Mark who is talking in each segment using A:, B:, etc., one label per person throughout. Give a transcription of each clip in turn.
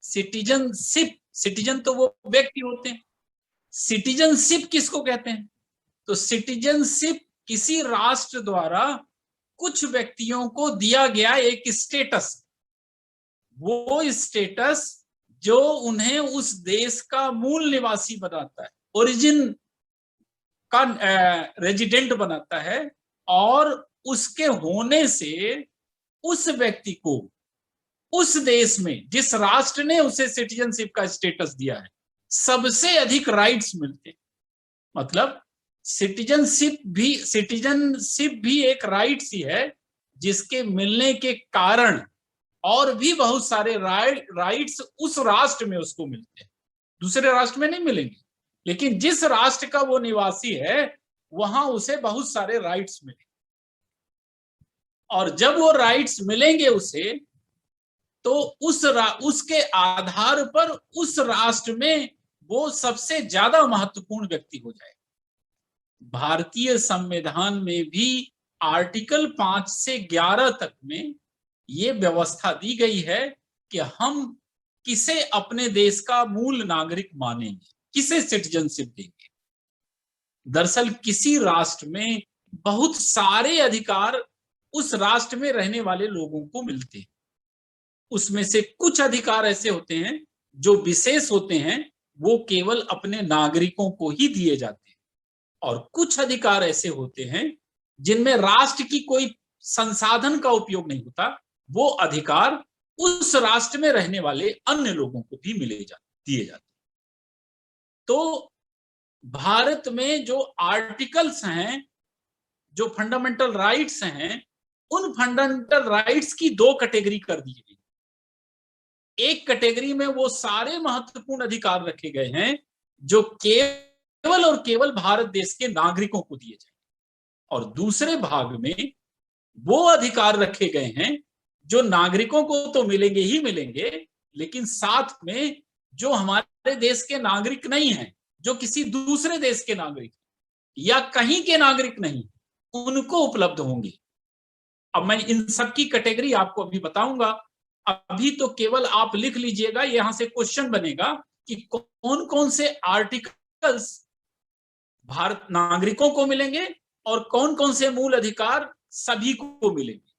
A: Citizenship, citizen तो वो व्यक्ति होते हैं, सिटीजनशिप किसको कहते हैं? तो सिटीजनशिप किसी राष्ट्र द्वारा कुछ व्यक्तियों को दिया गया एक स्टेटस, वो स्टेटस जो उन्हें उस देश का मूल निवासी बनाता है, ओरिजिन का रेजिडेंट बनाता है, और उसके होने से उस व्यक्ति को उस देश में, जिस राष्ट्र ने उसे सिटीजनशिप का स्टेटस दिया है, सबसे अधिक राइट्स मिलते हैं। मतलब सिटीजनशिप भी एक राइट्स ही है, जिसके मिलने के कारण और भी बहुत सारे राइट्स उस राष्ट्र में उसको मिलते हैं, दूसरे राष्ट्र में नहीं मिलेंगे, लेकिन जिस राष्ट्र का वो निवासी है वहां उसे बहुत सारे राइट्स मिलेंगे। और जब वो राइट्स मिलेंगे उसे, तो उसके आधार पर उस राष्ट्र में वो सबसे ज्यादा महत्वपूर्ण व्यक्ति हो जाए। भारतीय संविधान में भी आर्टिकल 5 से 11 तक में ये व्यवस्था दी गई है कि हम किसे अपने देश का मूल नागरिक मानेंगे, किसे सिटीजनशिप देंगे। दरअसल किसी राष्ट्र में बहुत सारे अधिकार उस राष्ट्र में रहने वाले लोगों को मिलते हैं। उसमें से कुछ अधिकार ऐसे होते हैं जो विशेष होते हैं, वो केवल अपने नागरिकों को ही दिए जाते हैं, और कुछ अधिकार ऐसे होते हैं जिनमें राष्ट्र की कोई संसाधन का उपयोग नहीं होता, वो अधिकार उस राष्ट्र में रहने वाले अन्य लोगों को भी दिए जाते। तो भारत में जो आर्टिकल्स हैं, जो फंडामेंटल राइट्स हैं, उन फंडामेंटल राइट्स की दो कैटेगरी कर दी गई। एक कैटेगरी में वो सारे महत्वपूर्ण अधिकार रखे गए हैं जो केवल और केवल भारत देश के नागरिकों को दिए जाए, और दूसरे भाग में वो अधिकार रखे गए हैं जो नागरिकों को तो मिलेंगे ही मिलेंगे, लेकिन साथ में जो हमारे देश के नागरिक नहीं हैं, जो किसी दूसरे देश के नागरिक या कहीं के नागरिक नहीं, उनको उपलब्ध होंगे। अब मैं इन सब की कैटेगरी आपको अभी बताऊंगा। अभी तो केवल आप लिख लीजिएगा, यहां से क्वेश्चन बनेगा कि कौन कौन से आर्टिकल्स भारत नागरिकों को मिलेंगे और कौन कौन से मूल अधिकार सभी को मिलेंगे।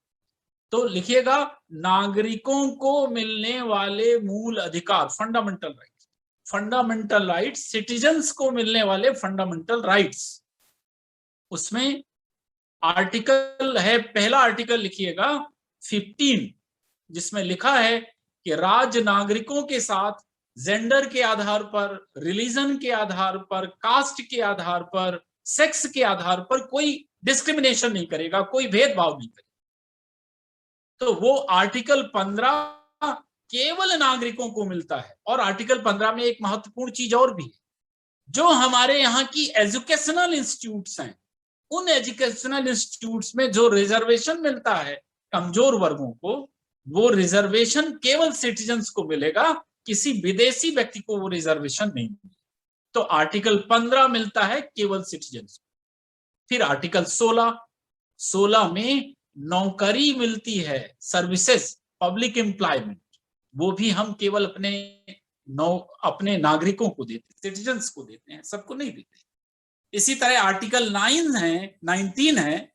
A: तो लिखिएगा, नागरिकों को मिलने वाले मूल अधिकार, fundamental rights, fundamental rights, citizens को मिलने वाले फंडामेंटल राइट्स। उसमें आर्टिकल है, पहला आर्टिकल लिखिएगा 15, जिसमें लिखा है कि राज्य नागरिकों के साथ जेंडर के आधार पर, रिलीजन के आधार पर, कास्ट के आधार पर, सेक्स के आधार पर कोई डिस्क्रिमिनेशन नहीं करेगा, कोई भेदभाव नहीं करेगा। तो वो आर्टिकल 15 केवल नागरिकों को मिलता है। और आर्टिकल 15 में एक महत्वपूर्ण चीज और भी है, जो हमारे यहाँ की एजुकेशनल इंस्टीट्यूट्स हैं, उन एजुकेशनल इंस्टीट्यूट्स में जो रिजर्वेशन मिलता है कमजोर वर्गों को, वो रिजर्वेशन केवल सिटीजन्स को मिलेगा, किसी विदेशी व्यक्ति को वो रिजर्वेशन नहीं मिलेगा। तो आर्टिकल 15 मिलता है केवल सिटीजन्स को। फिर आर्टिकल 16 में नौकरी मिलती है, सर्विसेज, पब्लिक एम्प्लॉयमेंट, वो भी हम केवल अपने नागरिकों को देते, सिटीजन्स को देते हैं, सबको नहीं देते। इसी तरह आर्टिकल 19 है,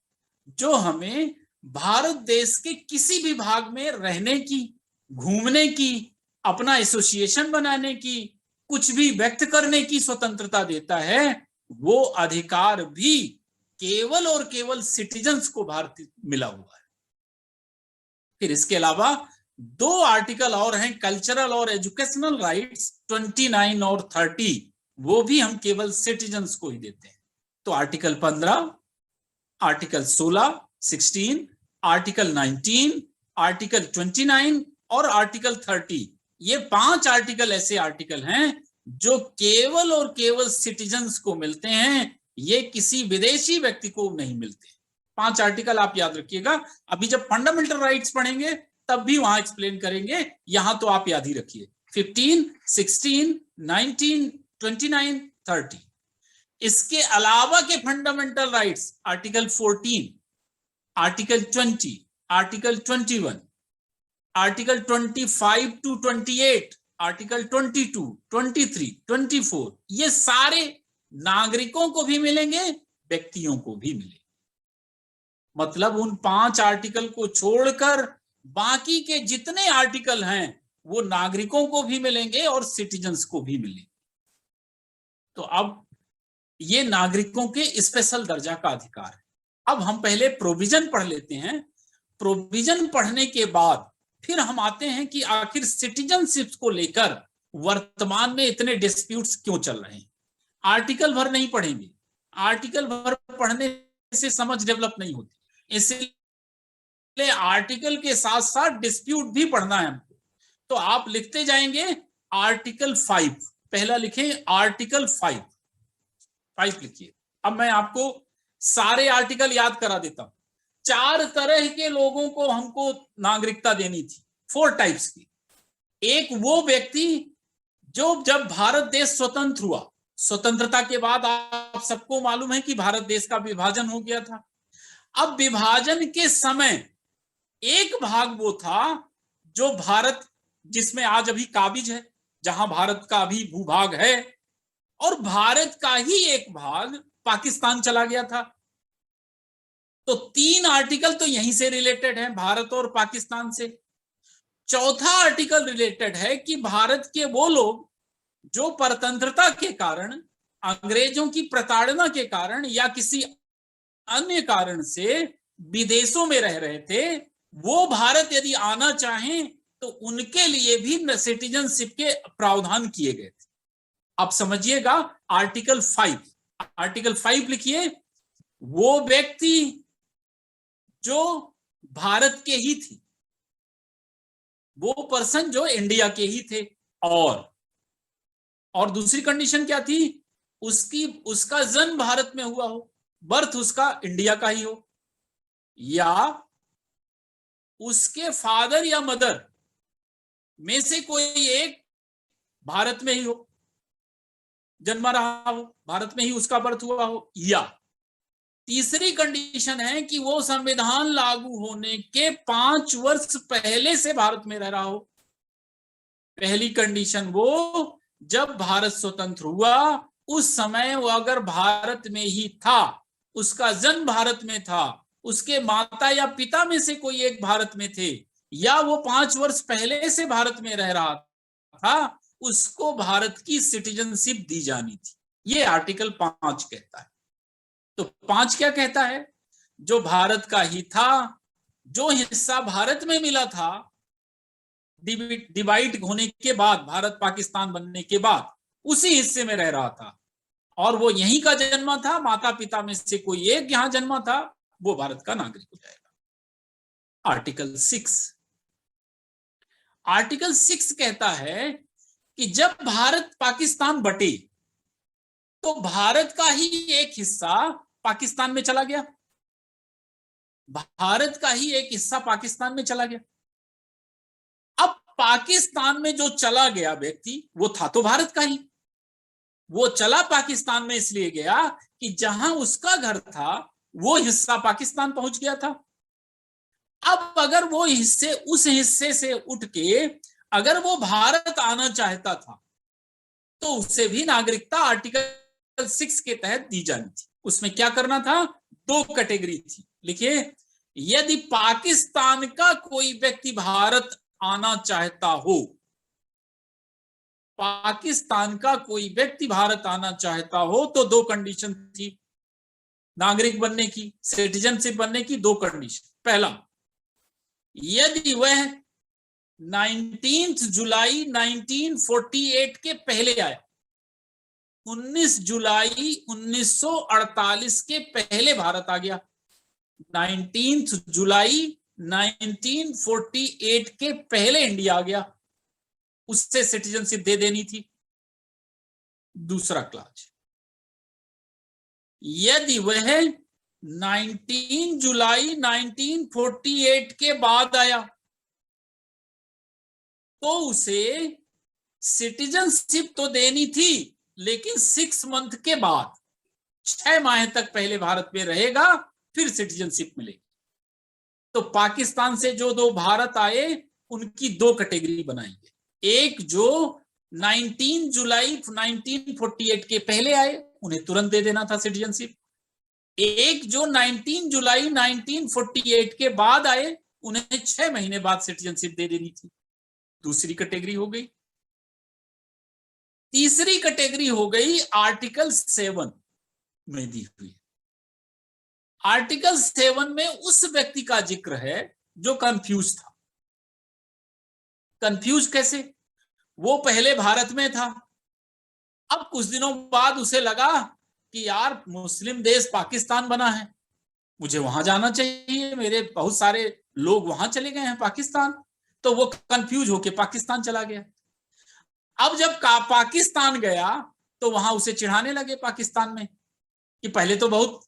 A: जो हमें भारत देश के किसी भी भाग में रहने की, घूमने की, अपना एसोसिएशन बनाने की, कुछ भी व्यक्त करने की स्वतंत्रता देता है। वो अधिकार भी केवल और केवल सिटीजन्स को भारत मिला हुआ है। फिर इसके अलावा दो आर्टिकल और हैं, कल्चरल और एजुकेशनल राइट्स 29 और 30, वो भी हम केवल सिटीजन्स को ही देते हैं। तो आर्टिकल 15, आर्टिकल 16, आर्टिकल 19, आर्टिकल 29 और आर्टिकल 30, ये 5 आर्टिकल ऐसे आर्टिकल हैं जो केवल और केवल सिटीजन्स को मिलते हैं, ये किसी विदेशी व्यक्ति को नहीं मिलते। 5 आर्टिकल आप याद रखिएगा। अभी जब फंडामेंटल राइट्स पढ़ेंगे तब भी वहां एक्सप्लेन करेंगे, यहां तो आप याद ही रखिए 15, 16, 19, 29, 30। इसके अलावा के fundamental rights article 14, article 20, article 21, article 25 to 28, article 22, 23, 24 ये सारे नागरिकों को भी मिलेंगे, व्यक्तियों को भी मिलेंगे। मतलब उन 5 आर्टिकल को छोड़कर बाकी के जितने आर्टिकल हैं वो नागरिकों को भी मिलेंगे और सिटीजन्स को भी मिलेंगे। तो अब ये नागरिकों के स्पेशल दर्जा का अधिकार है। अब हम पहले प्रोविजन पढ़ लेते हैं। प्रोविजन पढ़ने के बाद फिर हम आते हैं कि आखिर सिटीजनशिप को लेकर वर्तमान में इतने डिस्प्यूट्स क्यों चल रहे हैं। आर्टिकल भर नहीं पढ़ेंगे, आर्टिकल भर पढ़ने से समझ डेवलप नहीं होती, इसलिए आर्टिकल के साथ साथ डिस्प्यूट भी पढ़ना है हमको। तो आप लिखते जाएंगे आर्टिकल 5, पहला लिखें आर्टिकल 5 लिखिए। अब मैं आपको सारे आर्टिकल याद करा देता हूं। 4 तरह के लोगों को हमको नागरिकता देनी थी, 4 टाइप्स की। एक वो व्यक्ति जो जब भारत देश स्वतंत्र हुआ, स्वतंत्रता के बाद आप सबको मालूम है कि भारत देश का विभाजन हो गया था। अब विभाजन के समय एक भाग वो था जो भारत, जिसमें आज अभी काबिज है, जहां भारत का अभी भूभाग है, और भारत का ही एक भाग पाकिस्तान चला गया था। तो 3 आर्टिकल तो यहीं से रिलेटेड है, भारत और पाकिस्तान से। चौथा आर्टिकल रिलेटेड है कि भारत के वो लोग जो परतंत्रता के कारण, अंग्रेजों की प्रताड़ना के कारण या किसी अन्य कारण से विदेशों में रह रहे थे, वो भारत यदि आना चाहें तो उनके लिए भी सिटीजनशिप के प्रावधान किए गए थे। अब समझिएगा आर्टिकल 5 लिखिए। वो व्यक्ति जो भारत के ही थे, वो पर्सन जो इंडिया के ही थे, और दूसरी कंडीशन क्या थी, उसका जन्म भारत में हुआ हो, बर्थ उसका इंडिया का ही हो, या उसके फादर या मदर में से कोई एक भारत में ही हो, जन्मा रहा हो, भारत में ही उसका बर्थ हुआ हो, या तीसरी कंडीशन है कि वो संविधान लागू होने के 5 वर्ष पहले से भारत में रह रहा हो। पहली कंडीशन वो जब भारत स्वतंत्र हुआ उस समय वो अगर भारत में ही था, उसका जन्म भारत में था, उसके माता या पिता में से कोई एक भारत में थे, या वो 5 वर्ष पहले से भारत में रह रहा था, उसको भारत की सिटीजनशिप दी जानी थी। ये आर्टिकल 5 कहता है। तो 5 क्या कहता है, जो भारत का ही था, जो हिस्सा भारत में मिला था डिवाइड होने के बाद, भारत पाकिस्तान बनने के बाद, उसी हिस्से में रह रहा था और वो यहीं का जन्मा था, माता पिता में से कोई एक यहां जन्मा था, वो भारत का नागरिक हो जाएगा। आर्टिकल 6 कहता है कि जब भारत पाकिस्तान बटे तो भारत का ही एक हिस्सा पाकिस्तान में चला गया, भारत का ही एक हिस्सा पाकिस्तान में चला गया। अब पाकिस्तान में जो चला गया व्यक्ति वो था तो भारत का ही, वो चला पाकिस्तान में इसलिए गया कि जहां उसका घर था वो हिस्सा पाकिस्तान पहुंच गया था। अब अगर वो उस हिस्से से उठ के अगर वो भारत आना चाहता था तो उसे भी नागरिकता आर्टिकल 6 के तहत दी जानी थी। उसमें क्या करना था, 2 कैटेगरी थी, लिखिए। यदि पाकिस्तान का कोई व्यक्ति भारत आना चाहता हो, पाकिस्तान का कोई व्यक्ति भारत आना चाहता हो तो 2 कंडीशन थी नागरिक बनने की, सिटीजनशिप बनने की। 2 कंडीशन। पहला, यदि वह 19 जुलाई 1948 के पहले आया, 19 जुलाई 1948 के पहले भारत आ गया, 19 जुलाई 1948 के पहले इंडिया आ गया, उससे सिटीजनशिप दे देनी थी। दूसरा क्लास, यदि वह 19 जुलाई 1948 के बाद आया तो उसे सिटीजनशिप तो देनी थी, लेकिन 6 मंथ के बाद, 6 माह तक पहले भारत में रहेगा, फिर सिटीजनशिप मिलेगी। तो पाकिस्तान से जो 2 भारत आए उनकी 2 कैटेगरी बनाएंगे। एक जो 19 जुलाई 1948 के पहले आए उन्हें तुरंत दे देना था सिटीजनशिप। एक जो 19 जुलाई 1948 के बाद आए उन्हें 6 महीने बाद सिटीजनशिप दे देनी थी। दूसरी कैटेगरी हो गई। तीसरी कैटेगरी हो गई आर्टिकल 7 में दी हुई। आर्टिकल 7 में उस व्यक्ति का जिक्र है जो कंफ्यूज था। कंफ्यूज कैसे? वो पहले भारत में था, अब कुछ दिनों बाद उसे लगा कि यार मुस्लिम देश पाकिस्तान बना है, मुझे वहां जाना चाहिए, मेरे बहुत सारे लोग वहां चले गए हैं पाकिस्तान। तो वो कंफ्यूज होके पाकिस्तान चला गया। अब जब पाकिस्तान गया तो वहां उसे चिढ़ाने लगे पाकिस्तान में कि पहले तो बहुत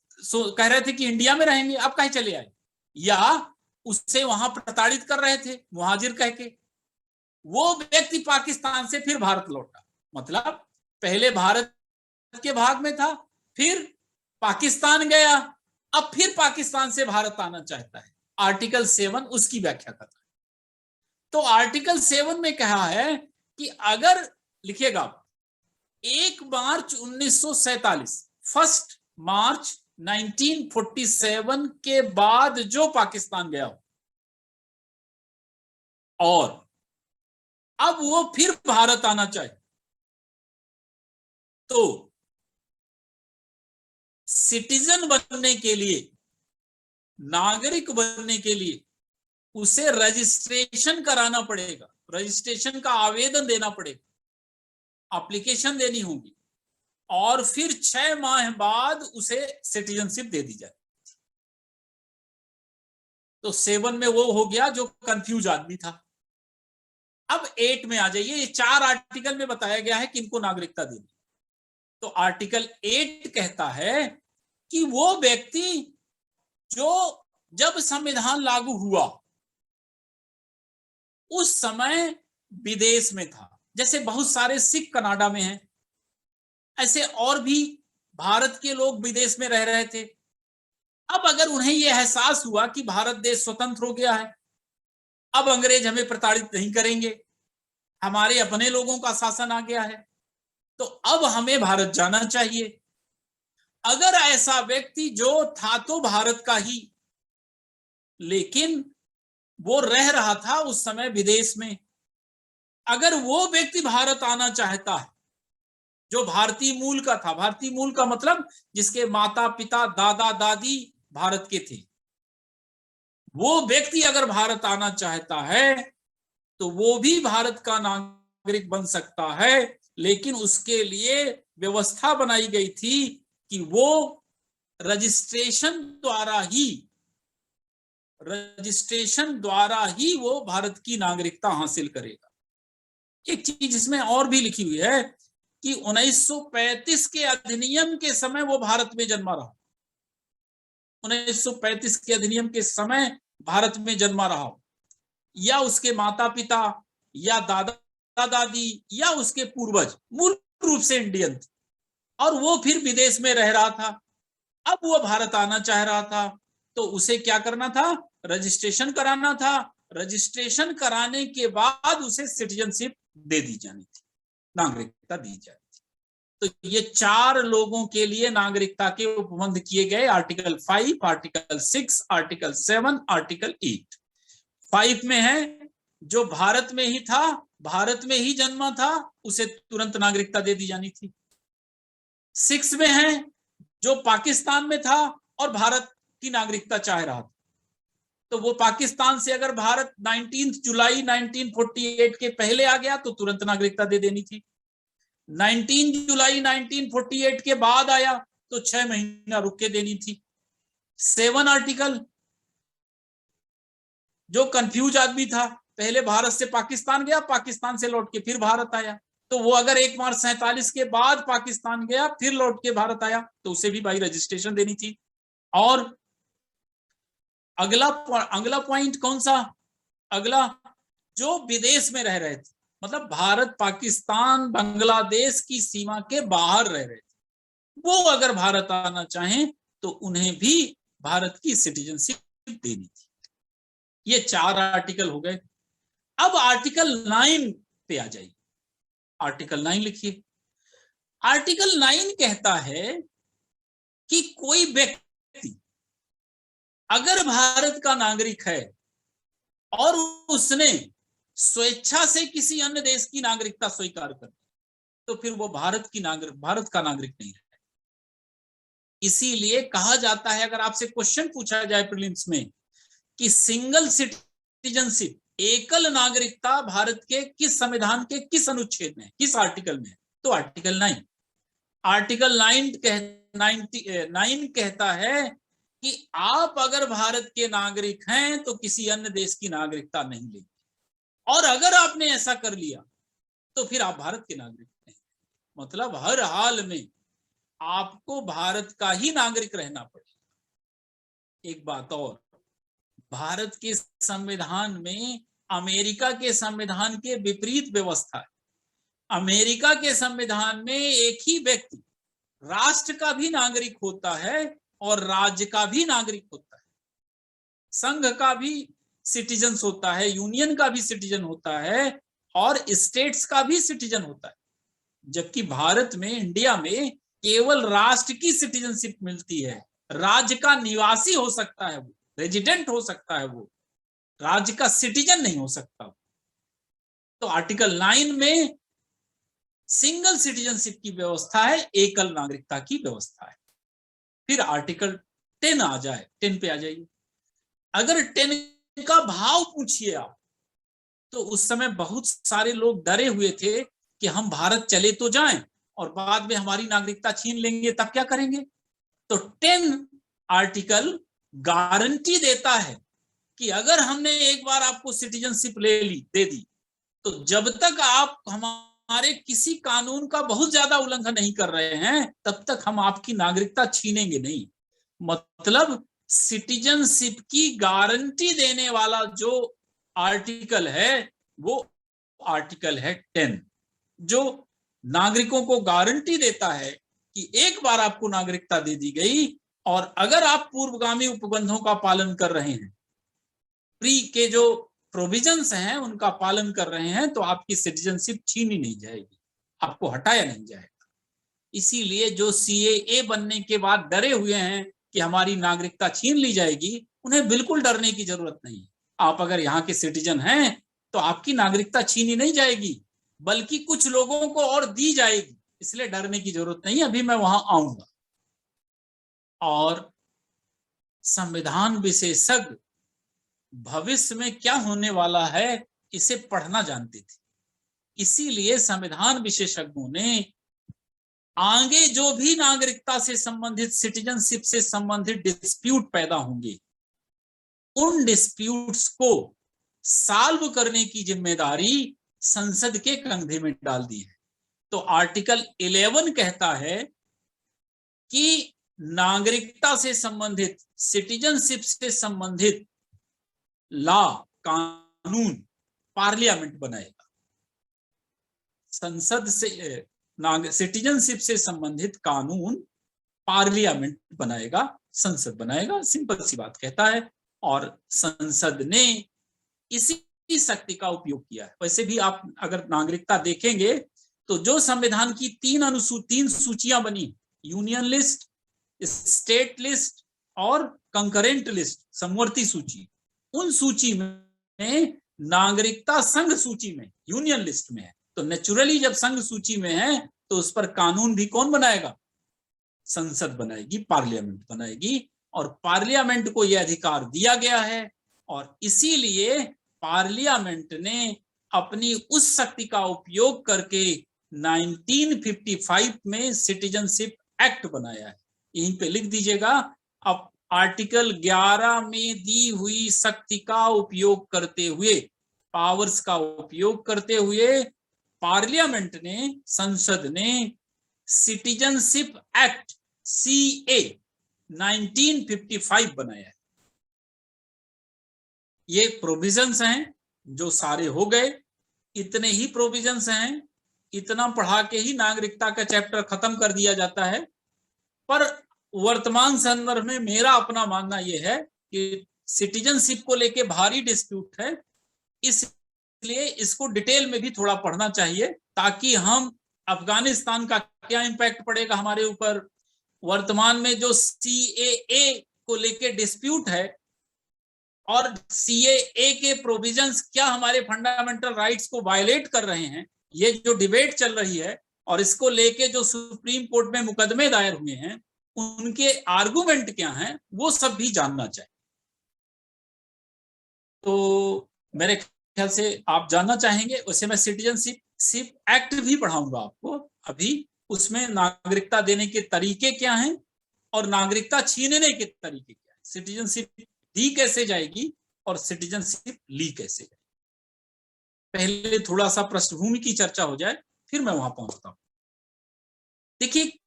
A: कह रहे थे कि इंडिया में रहेंगे, अब कहीं चले आए, या उससे वहां प्रताड़ित कर रहे थे मुहाजिर कह के। वो व्यक्ति पाकिस्तान से फिर भारत लौटा, मतलब पहले भारत के भाग में था, फिर पाकिस्तान गया, अब फिर पाकिस्तान से भारत आना चाहता है। आर्टिकल 7 उसकी व्याख्या करता है। तो आर्टिकल 7 में कहा है कि अगर लिखिएगा 1 मार्च 1947 1 मार्च 1947 के बाद जो पाकिस्तान गया हो और अब वो फिर भारत आना चाहे तो सिटीजन बनने के लिए, नागरिक बनने के लिए उसे रजिस्ट्रेशन कराना पड़ेगा, रजिस्ट्रेशन का आवेदन देना पड़ेगा, एप्लीकेशन देनी होगी और फिर 6 माह बाद उसे सिटीजनशिप दे दी जाए। तो 7 में वो हो गया जो कंफ्यूज आदमी था। अब 8 में आ जाइए। ये 4 आर्टिकल में बताया गया है कि इनको नागरिकता देनी। तो आर्टिकल 8 कहता है कि वो व्यक्ति जो जब संविधान लागू हुआ उस समय विदेश में था, जैसे बहुत सारे सिख कनाडा में हैं, ऐसे और भी भारत के लोग विदेश में रह रहे थे। अब अगर उन्हें यह एहसास हुआ कि भारत देश स्वतंत्र हो गया है, अब अंग्रेज हमें प्रताड़ित नहीं करेंगे, हमारे अपने लोगों का शासन आ गया है, तो अब हमें भारत जाना चाहिए। अगर ऐसा व्यक्ति जो था तो भारत का ही, लेकिन वो रह रहा था उस समय विदेश में, अगर वो व्यक्ति भारत आना चाहता है जो भारतीय मूल का था, भारतीय मूल का मतलब जिसके माता पिता दादा दादी भारत के थे, वो व्यक्ति अगर भारत आना चाहता है तो वो भी भारत का नागरिक बन सकता है, लेकिन उसके लिए व्यवस्था बनाई गई थी कि वो रजिस्ट्रेशन द्वारा ही वो भारत की नागरिकता हासिल करेगा। एक चीज इसमें और भी लिखी हुई है कि 1935 के अधिनियम के समय वो भारत में जन्मा रहा, 1935 के अधिनियम के समय भारत में जन्मा रहा, या उसके माता पिता या दादा दादी या उसके पूर्वज मूल रूप से इंडियन थे और वो फिर विदेश में रह रहा था, अब वो भारत आना चाह रहा था, तो उसे क्या करना था? रजिस्ट्रेशन कराना था। रजिस्ट्रेशन कराने के बाद उसे सिटीजनशिप दे दी जानी थी, नागरिकता दी जानी थी। तो ये 4 लोगों के लिए नागरिकता के उपबंध किए गए, आर्टिकल 5, आर्टिकल 6, आर्टिकल 7, आर्टिकल 8। 5 में है जो भारत में ही था, भारत में ही जन्मा था, उसे तुरंत नागरिकता दे दी जानी थी। 6 में है जो पाकिस्तान में था और भारत की नागरिकता चाह रहा था, तो वो पाकिस्तान से अगर भारत 19 जुलाई 1948 के पहले आ गया तो तुरंत नागरिकता दे देनी थी। 19 जुलाई 1948 के बाद आया तो 6 महीना रुक के देनी थी। 7 आर्टिकल जो कंफ्यूज आदमी था, पहले भारत से पाकिस्तान गया, पाकिस्तान से लौट के फिर भारत आया, तो वो अगर 1 मार्च 47 के बाद पाकिस्तान गया फिर लौट के भारत आया तो उसे भी भाई रजिस्ट्रेशन देनी थी। और अगला पॉइंट कौन सा? अगला जो विदेश में रह रहे थे, मतलब भारत पाकिस्तान बांग्लादेश की सीमा के बाहर रह रहे थे, वो अगर भारत आना चाहें तो उन्हें भी भारत की सिटीजनशिप देनी थी। ये 4 आर्टिकल हो गए। अब आर्टिकल 9 पे आ जाइए, आर्टिकल 9 लिखिए। आर्टिकल 9 कहता है कि कोई व्यक्ति अगर भारत का नागरिक है और उसने स्वेच्छा से किसी अन्य देश की नागरिकता स्वीकार कर, तो फिर वो भारत का नागरिक नहीं है। इसीलिए कहा जाता है, अगर आपसे क्वेश्चन पूछा जाए प्रीलिम्स में कि सिंगल सिटीजनशिप, एकल नागरिकता भारत के किस संविधान के किस अनुच्छेद में, किस आर्टिकल में, तो आर्टिकल 9। आर्टिकल 9 कहता है कि आप अगर भारत के नागरिक हैं तो किसी अन्य देश की नागरिकता नहीं लेंगे, और अगर आपने ऐसा कर लिया तो फिर आप भारत के नागरिक नहीं। मतलब हर हाल में आपको भारत का ही नागरिक रहना पड़ेगा। एक बात और, भारत के संविधान में अमेरिका के संविधान के विपरीत व्यवस्था है। अमेरिका के संविधान में एक ही व्यक्ति राष्ट्र का भी नागरिक होता है और राज्य का भी नागरिक होता है, संघ का भी सिटीजन होता है, यूनियन का भी सिटीजन होता है और स्टेट्स का भी सिटीजन होता है। जबकि भारत में, इंडिया में केवल राष्ट्र की सिटीजनशिप मिलती है, राज्य का निवासी हो सकता है, वो रेजिडेंट हो सकता है, वो राज्य का सिटीजन नहीं हो सकता। तो आर्टिकल 9 में सिंगल सिटीजनशिप की व्यवस्था है, एकल नागरिकता की व्यवस्था है। फिर आर्टिकल 10 आ जाए, 10 पे आ जाइए। अगर 10 का भाव पूछिए आप, तो उस समय बहुत सारे लोग डरे हुए थे कि हम भारत चले तो जाएं और बाद में हमारी नागरिकता छीन लेंगे, तब क्या करेंगे। तो 10 आर्टिकल गारंटी देता है कि अगर हमने एक बार आपको सिटीजनशिप दे दी, तो जब तक आप हमारे किसी कानून का बहुत ज्यादा उल्लंघन नहीं कर रहे हैं, तब तक हम आपकी नागरिकता छीनेंगे नहीं। मतलब सिटीजनशिप की गारंटी देने वाला जो आर्टिकल है वो आर्टिकल है 10, जो नागरिकों को गारंटी देता है कि एक बार आपको नागरिकता दे दी गई और अगर आप पूर्वगामी उपबंधों का पालन कर रहे हैं, प्री के जो प्रोविजंस हैं उनका पालन कर रहे हैं, तो आपकी सिटीजनशिप छीनी नहीं जाएगी, आपको हटाया नहीं जाएगा। इसीलिए जो सीएए बनने के बाद डरे हुए हैं कि हमारी नागरिकता छीन ली जाएगी, उन्हें बिल्कुल डरने की जरूरत नहीं है। आप अगर यहाँ के सिटीजन हैं तो आपकी नागरिकता छीनी नहीं जाएगी, बल्कि कुछ लोगों को और दी जाएगी, इसलिए डरने की जरूरत नहीं है। अभी मैं वहां आऊंगा। और संविधान विशेषज्ञ भविष्य में क्या होने वाला है इसे पढ़ना जानते थे, इसीलिए संविधान विशेषज्ञों ने आगे जो भी नागरिकता से संबंधित, सिटीजनशिप से संबंधित डिस्प्यूट पैदा होंगे, उन डिस्प्यूट्स को सॉल्व करने की जिम्मेदारी संसद के कंधे में डाल दी है। तो आर्टिकल 11 कहता है कि नागरिकता से संबंधित, सिटीजनशिप से संबंधित लॉ, कानून पार्लियामेंट बनाएगा। संसद से सिटीजनशिप से संबंधित कानून पार्लियामेंट बनाएगा, संसद बनाएगा, सिंपल सी बात कहता है। और संसद ने इसी शक्ति का उपयोग किया है। वैसे भी आप अगर नागरिकता देखेंगे तो जो संविधान की 3 सूचियां बनी, यूनियन लिस्ट, स्टेट लिस्ट और कंकरेंट लिस्ट, समवर्ती सूची, उन सूची में नागरिकता संघ सूची में, यूनियन लिस्ट में है। तो नेचुरली जब संघ सूची में है तो उस पर कानून भी कौन बनाएगा? संसद बनाएगी, पार्लियामेंट बनाएगी। और पार्लियामेंट को यह अधिकार दिया गया है और इसीलिए पार्लियामेंट ने अपनी उस शक्ति का उपयोग करके 1955 में सिटीजनशिप एक्ट बनाया है। यहीं पे लिख दीजिएगा। अब आर्टिकल 11 में दी हुई शक्ति का उपयोग करते हुए, पावर्स का उपयोग करते हुए, पार्लियामेंट ने, संसद ने सिटीजनशिप एक्ट सीए 1955 बनाया है। ये प्रोविजंस हैं जो सारे हो गए। इतने ही प्रोविजंस हैं, इतना पढ़ा के ही नागरिकता का चैप्टर खत्म कर दिया जाता है। पर वर्तमान संदर्भ में मेरा अपना मानना यह है कि सिटीजनशिप को लेके भारी डिस्प्यूट है। इस इसलिए इसको डिटेल में भी थोड़ा पढ़ना चाहिए, ताकि हम अफगानिस्तान का क्या इम्पैक्ट पड़ेगा हमारे ऊपर, वर्तमान में जो CAA को लेके डिस्प्यूट है और CAA के प्रोविजंस क्या हमारे फंडामेंटल राइट्स को वायलेट कर रहे हैं, ये जो डिबेट चल रही है और इसको लेके जो सुप्रीम कोर्ट में मुकदमे दायर हुए हैं, उनके आर्गुमेंट क्या हैं, वो सब भी जानना चाहिए। तो मेरे ख्याल से आप जानना चाहेंगे। वैसे मैं सिटीजनशिप एक्ट भी पढ़ाऊंगा आपको अभी, उसमें नागरिकता देने के तरीके क्या हैं और नागरिकता छीनने के तरीके क्या है, सिटीजनशिप दी कैसे जाएगी और सिटीजनशिप ली कैसे जाएगी। पहले थोड़ा सा पृष्ठभूमि की चर्चा हो जाए, फिर मैं वहां पहुंचता हूं। देखिए,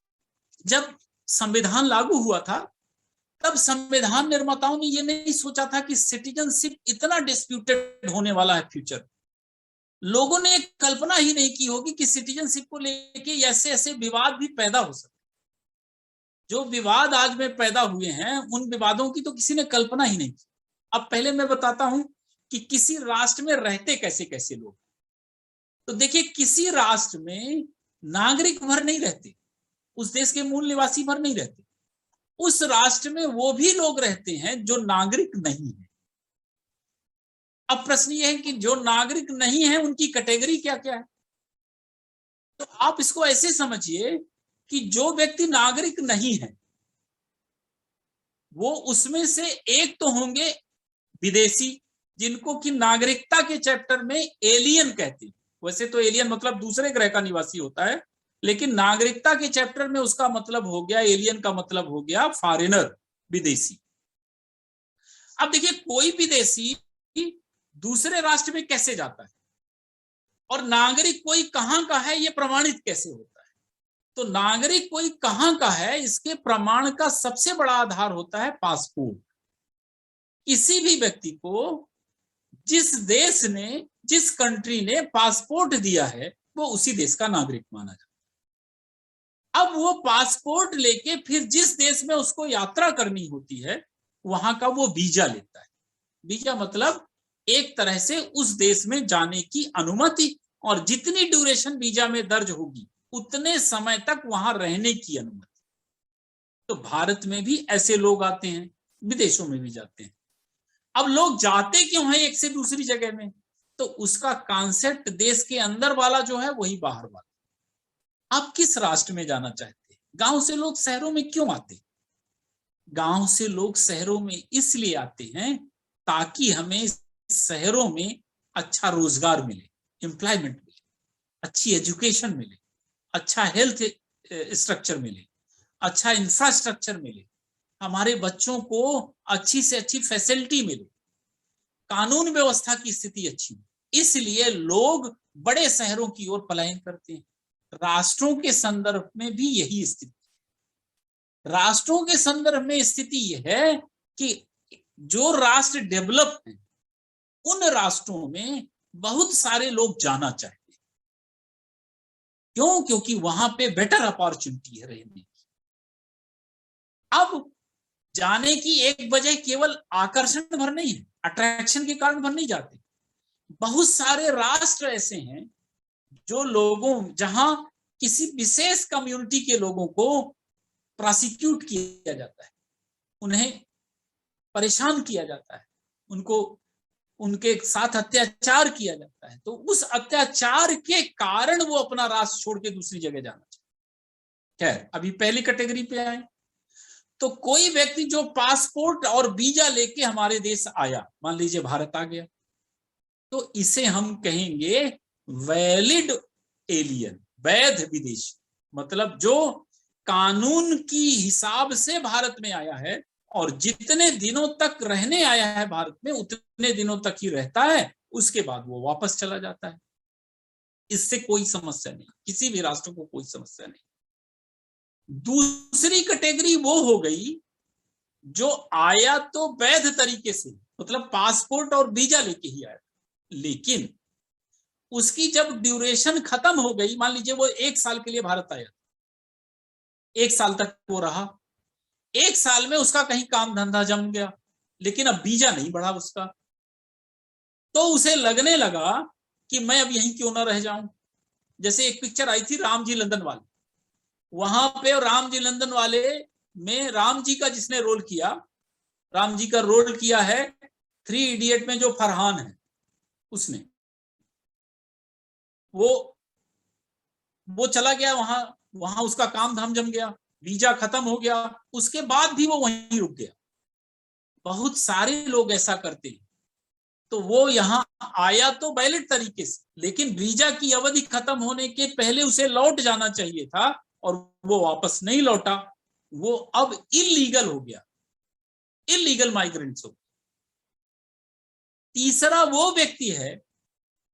A: जब संविधान लागू हुआ था, तब संविधान निर्माताओं ने ये नहीं सोचा था कि सिटीजनशिप इतना डिस्प्यूटेड होने वाला है फ्यूचर। लोगों ने कल्पना ही नहीं की होगी कि सिटीजनशिप को लेके ऐसे ऐसे विवाद भी पैदा हो सकते। जो विवाद आज में पैदा हुए हैं, उन विवादों की तो किसी ने कल्पना ही नहीं की। अब पहले मैं बताता हूं कि किसी राष्ट्र में रहते कैसे कैसे लोग। तो देखिए, किसी राष्ट्र में नागरिक भर नहीं रहते, उस देश के मूल निवासी भर नहीं रहते। उस राष्ट्र में वो भी लोग रहते हैं जो नागरिक नहीं है। अब प्रश्न ये है कि जो नागरिक नहीं है उनकी कैटेगरी क्या क्या है। तो आप इसको ऐसे समझिए कि जो व्यक्ति नागरिक नहीं है, वो उसमें से एक तो होंगे विदेशी, जिनको कि नागरिकता के चैप्टर में एलियन कहते हैं। वैसे तो एलियन मतलब दूसरे ग्रह का निवासी होता है, लेकिन नागरिकता के चैप्टर में उसका मतलब हो गया, एलियन का मतलब हो गया फॉरेनर, विदेशी। अब देखिए, कोई विदेशी दूसरे राष्ट्र में कैसे जाता है और नागरिक कोई कहां का है, ये प्रमाणित कैसे होता है। तो नागरिक कोई कहां का है, इसके प्रमाण का सबसे बड़ा आधार होता है पासपोर्ट। किसी भी व्यक्ति को जिस देश ने, जिस कंट्री ने पासपोर्ट दिया है, वो उसी देश का नागरिक माना जाता है। अब वो पासपोर्ट लेके फिर जिस देश में उसको यात्रा करनी होती है, वहां का वो वीजा लेता है। वीजा मतलब एक तरह से उस देश में जाने की अनुमति, और जितनी ड्यूरेशन वीजा में दर्ज होगी उतने समय तक वहां रहने की अनुमति। तो भारत में भी ऐसे लोग आते हैं, विदेशों में भी जाते हैं। अब लोग जाते क्यों हैं एक से दूसरी जगह में, तो उसका कॉन्सेप्ट देश के अंदर वाला जो है वही बाहर वाला। आप किस राष्ट्र में जाना चाहते हैं? गांव से लोग शहरों में क्यों आते? गांव से लोग शहरों में इसलिए आते हैं ताकि हमें शहरों में अच्छा रोजगार मिले, एम्प्लॉयमेंट मिले, अच्छी एजुकेशन मिले, अच्छा हेल्थ स्ट्रक्चर मिले, अच्छा इंफ्रास्ट्रक्चर मिले, हमारे बच्चों को अच्छी से अच्छी फैसिलिटी मिले, कानून व्यवस्था की स्थिति अच्छी हो। इसलिए लोग बड़े शहरों की ओर पलायन करते हैं। राष्ट्रों के संदर्भ में भी यही स्थिति। राष्ट्रों के संदर्भ में स्थिति यह है कि जो राष्ट्र डेवलप है, उन राष्ट्रों में बहुत सारे लोग जाना चाहते हैं। क्यों? क्योंकि वहां पे बेटर अपॉर्चुनिटी है रहने की। अब जाने की एक वजह केवल आकर्षण भर नहीं है, अट्रैक्शन के कारण भर नहीं जाते। बहुत सारे राष्ट्र ऐसे हैं जो लोगों, जहां किसी विशेष कम्युनिटी के लोगों को प्रोसिक्यूट किया जाता है, उन्हें परेशान किया जाता है, उनको उनके साथ अत्याचार किया जाता है, तो उस अत्याचार के कारण वो अपना राष्ट्र छोड़ के दूसरी जगह जाना चाहते। खैर, अभी पहली कैटेगरी पे आए। तो कोई व्यक्ति जो पासपोर्ट और वीजा लेके हमारे देश आया, मान लीजिए भारत आ गया, तो इसे हम कहेंगे वैलिड एलियन, वैध विदेशी। मतलब जो कानून की हिसाब से भारत में आया है और जितने दिनों तक रहने आया है भारत में, उतने दिनों तक ही रहता है, उसके बाद वो वापस चला जाता है। इससे कोई समस्या नहीं, किसी भी राष्ट्र को कोई समस्या नहीं। दूसरी कैटेगरी वो हो गई जो आया तो वैध तरीके से, मतलब पासपोर्ट और वीजा लेके ही आया, लेकिन उसकी जब ड्यूरेशन खत्म हो गई, मान लीजिए वो 1 साल के लिए भारत आया, 1 साल तक वो रहा, 1 साल में उसका कहीं काम धंधा जम गया, लेकिन अब वीजा नहीं बढ़ा उसका, तो उसे लगने लगा कि मैं अब यहीं क्यों ना रह जाऊं। जैसे एक पिक्चर आई थी राम जी लंदन वाले, वहां पे राम जी लंदन वाले में राम जी का जिसने रोल किया, राम जी का रोल किया है 3 इडियट में जो फरहान है, उसने वो चला गया वहां, वहां उसका काम धाम जम गया, वीजा खत्म हो गया, उसके बाद भी वो वहीं रुक गया। बहुत सारे लोग ऐसा करते हैं। तो वो यहाँ आया तो वैलिड तरीके से, लेकिन वीजा की अवधि खत्म होने के पहले उसे लौट जाना चाहिए था और वो वापस नहीं लौटा, वो अब इलीगल हो गया, इलीगल माइग्रेंट्स हो। तीसरा वो व्यक्ति है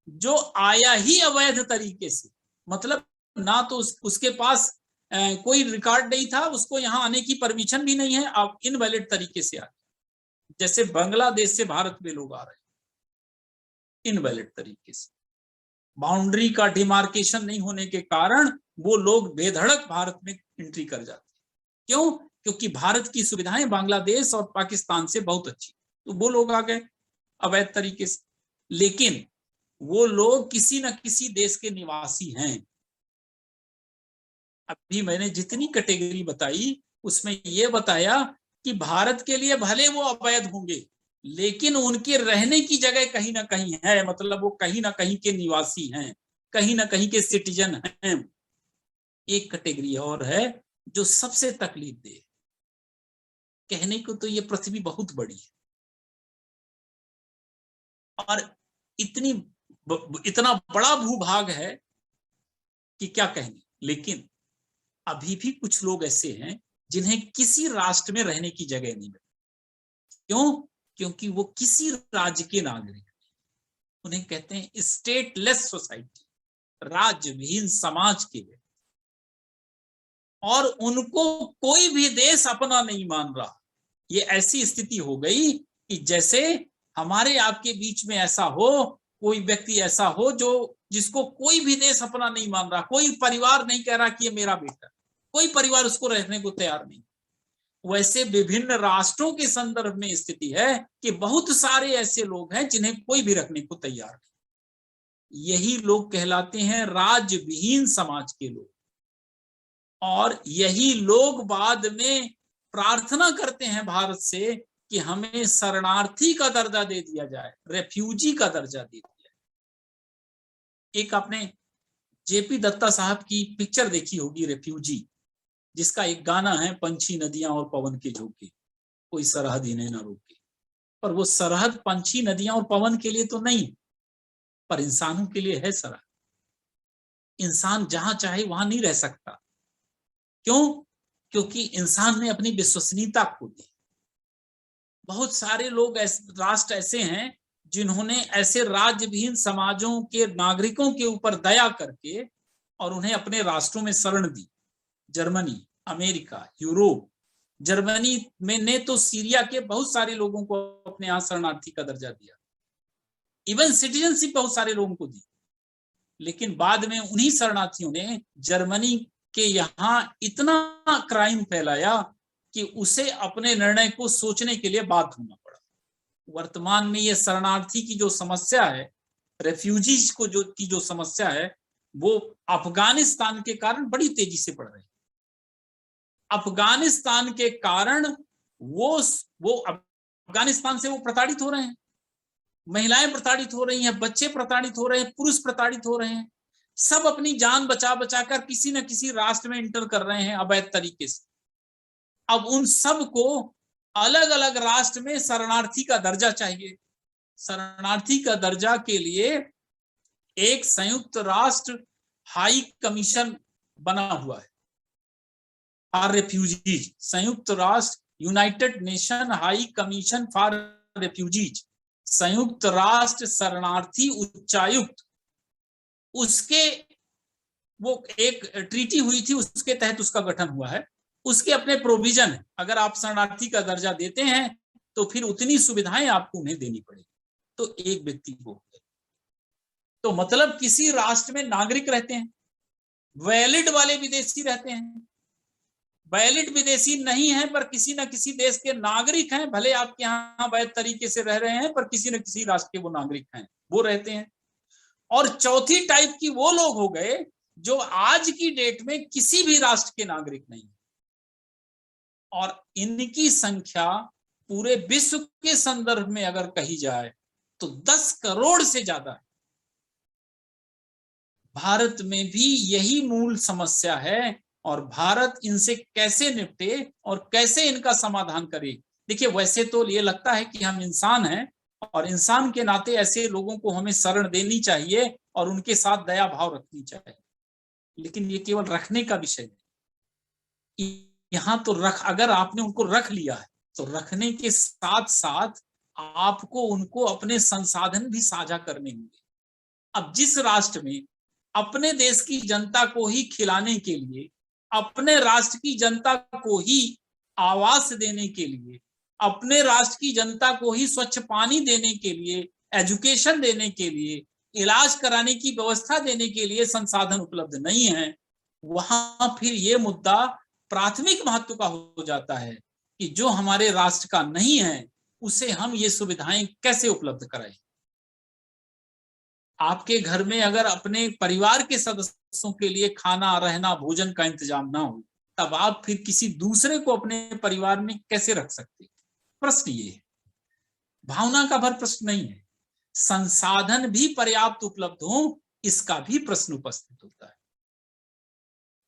A: जो आया ही अवैध तरीके से, मतलब ना तो उसके पास कोई रिकॉर्ड नहीं था, उसको यहाँ आने की परमिशन भी नहीं है, अब इनवैलिड तरीके से आ गया। जैसे बांग्लादेश से भारत में लोग आ रहे हैं इनवैलिड तरीके से, बाउंड्री का डिमार्केशन नहीं होने के कारण वो लोग बेधड़क भारत में एंट्री कर जाते हैं। क्यों? क्योंकि भारत की सुविधाएं बांग्लादेश और पाकिस्तान से बहुत अच्छी, तो वो लोग आ गए अवैध तरीके से। लेकिन वो लोग किसी न किसी देश के निवासी हैं। अभी मैंने जितनी कैटेगरी बताई उसमें ये बताया कि भारत के लिए भले वो अवैध होंगे, लेकिन उनके रहने की जगह कहीं ना कहीं है, मतलब वो कहीं ना कहीं के निवासी हैं, कहीं ना कहीं के सिटीजन हैं। एक कैटेगरी और है जो सबसे तकलीफ दे, कहने को तो ये पृथ्वी बहुत बड़ी है और इतना बड़ा भूभाग है कि क्या कहने, लेकिन अभी भी कुछ लोग ऐसे हैं जिन्हें किसी राष्ट्र में रहने की जगह नहीं मिलती। क्यों? क्योंकि वो किसी राज्य के नागरिक, उन्हें कहते हैं स्टेटलेस सोसाइटी, राज्य विहीन समाज के व्यक्ति, और उनको कोई भी देश अपना नहीं मान रहा। ये ऐसी स्थिति हो गई कि जैसे हमारे आपके बीच में ऐसा हो, कोई व्यक्ति ऐसा हो जो जिसको कोई भी देश अपना नहीं मान रहा, कोई परिवार नहीं कह रहा कि ये मेरा बेटा, कोई परिवार उसको रहने को तैयार नहीं। वैसे विभिन्न राष्ट्रों के संदर्भ में स्थिति है कि बहुत सारे ऐसे लोग हैं जिन्हें कोई भी रखने को तैयार नहीं। यही लोग कहलाते हैं राज्य विहीन समाज के लोग, और यही लोग बाद में प्रार्थना करते हैं भारत से कि हमें शरणार्थी का दर्जा दे दिया जाए, रेफ्यूजी का दर्जा दे दिया जाए। एक आपने जेपी दत्ता साहब की पिक्चर देखी होगी रेफ्यूजी, जिसका एक गाना है, पंछी नदियां और पवन के झोंके, कोई सरहद इन्हें न रोके। पर वो सरहद पंछी नदियां और पवन के लिए तो नहीं, पर इंसानों के लिए है सरहद। इंसान जहां चाहे वहां नहीं रह सकता। क्यों? क्योंकि इंसान ने अपनी विश्वसनीयता खो दी। बहुत सारे लोग राष्ट्र ऐसे हैं जिन्होंने ऐसे राज्य विहीन समाजों के नागरिकों के ऊपर दया करके और उन्हें अपने राष्ट्रों में शरण दी। जर्मनी, अमेरिका, यूरोप, जर्मनी में ने तो सीरिया के बहुत सारे लोगों को अपने यहां शरणार्थी का दर्जा दिया, इवन सिटीजनशिप बहुत सारे लोगों को दी। लेकिन बाद में उन्हीं शरणार्थियों ने जर्मनी के यहाँ इतना क्राइम फैलाया कि उसे अपने निर्णय को सोचने के लिए बाध्य होना पड़ा। वर्तमान में ये शरणार्थी की जो समस्या है, रेफ्यूजीज को जो समस्या है, वो अफगानिस्तान के कारण बड़ी तेजी से बढ़ रही है। अफगानिस्तान के कारण वो अफगानिस्तान से वो प्रताड़ित हो रहे हैं, महिलाएं प्रताड़ित हो रही हैं, बच्चे प्रताड़ित हो रहे हैं, पुरुष प्रताड़ित हो रहे हैं, सब अपनी जान बचा बचाकर किसी न किसी राष्ट्र में इंटर कर रहे हैं अवैध तरीके से। अब उन सब को अलग अलग राष्ट्र में शरणार्थी का दर्जा चाहिए। शरणार्थी का दर्जा के लिए एक संयुक्त राष्ट्र हाई कमीशन बना हुआ है फॉर रेफ्यूजीज, संयुक्त राष्ट्र United nation high commission for refugees, संयुक्त राष्ट्र शरणार्थी उच्चायुक्त, उसके वो एक ट्रीटी हुई थी, उसके तहत उसका गठन हुआ है। उसके अपने प्रोविजन है, अगर आप शरणार्थी का दर्जा देते हैं तो फिर उतनी सुविधाएं आपको उन्हें देनी पड़ेगी। तो एक व्यक्ति को, तो मतलब किसी राष्ट्र में नागरिक रहते हैं, वैलिड वाले विदेशी रहते हैं, वैलिड विदेशी नहीं है पर किसी न किसी देश के नागरिक हैं, भले आपके यहाँ वैध तरीके से रह रहे हैं पर किसी न किसी राष्ट्र के वो नागरिक हैं, वो रहते हैं। और चौथी टाइप की वो लोग हो गए जो आज की डेट में किसी भी राष्ट्र के नागरिक नहीं, और इनकी संख्या पूरे विश्व के संदर्भ में अगर कही जाए तो 10 करोड़ से ज्यादा है। भारत में भी यही मूल समस्या है, और भारत इनसे कैसे निपटे और कैसे इनका समाधान करे। देखिए, वैसे तो ये लगता है कि हम इंसान हैं और इंसान के नाते ऐसे लोगों को हमें शरण देनी चाहिए और उनके साथ दया भाव रखनी चाहिए, लेकिन ये केवल रखने का विषय नहीं। यहाँ तो अगर आपने उनको रख लिया है तो रखने के साथ साथ आपको उनको अपने संसाधन भी साझा करने होंगे। अब जिस राष्ट्र में अपने देश की जनता को ही खिलाने के लिए, अपने राष्ट्र की जनता को ही आवास देने के लिए, अपने राष्ट्र की जनता को ही स्वच्छ पानी देने के लिए, एजुकेशन देने के लिए, इलाज कराने की व्यवस्था देने के लिए संसाधन उपलब्ध नहीं है, वहां फिर ये मुद्दा प्राथमिक महत्व का हो जाता है कि जो हमारे राष्ट्र का नहीं है उसे हम ये सुविधाएं कैसे उपलब्ध कराएं। आपके घर में अगर अपने परिवार के सदस्यों के लिए खाना, रहना, भोजन का इंतजाम ना हो, तब आप फिर किसी दूसरे को अपने परिवार में कैसे रख सकते? प्रश्न ये है, भावना का भर प्रश्न नहीं है। संसाधन भी पर्याप्त उपलब्ध हो, इसका भी प्रश्न उपस्थित होता है।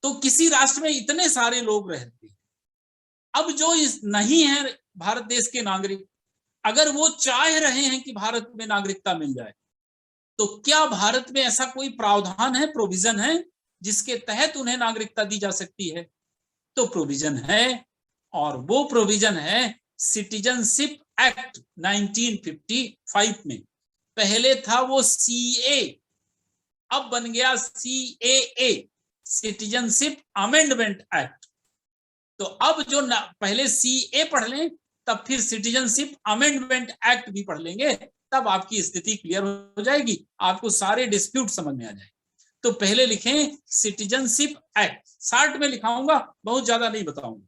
A: तो किसी राष्ट्र में इतने सारे लोग रहते हैं, अब जो नहीं है भारत देश के नागरिक, अगर वो चाह रहे हैं कि भारत में नागरिकता मिल जाए, तो क्या भारत में ऐसा कोई प्रावधान है, प्रोविजन है जिसके तहत उन्हें नागरिकता दी जा सकती है? तो प्रोविजन है, और वो प्रोविजन है सिटीजनशिप एक्ट 1955 में। पहले था वो सीए, अब बन गया सीएए, सिटीजनशिप अमेंडमेंट एक्ट। तो अब जो पहले सीए पढ़ लें, तब फिर सिटीजनशिप अमेंडमेंट एक्ट भी पढ़ लेंगे, तब आपकी स्थिति क्लियर हो जाएगी, आपको सारे डिस्प्यूट समझ में आ जाएंगे। तो पहले लिखें सिटीजनशिप एक्ट, शॉर्ट में लिखाऊंगा, बहुत ज्यादा नहीं बताऊंगा।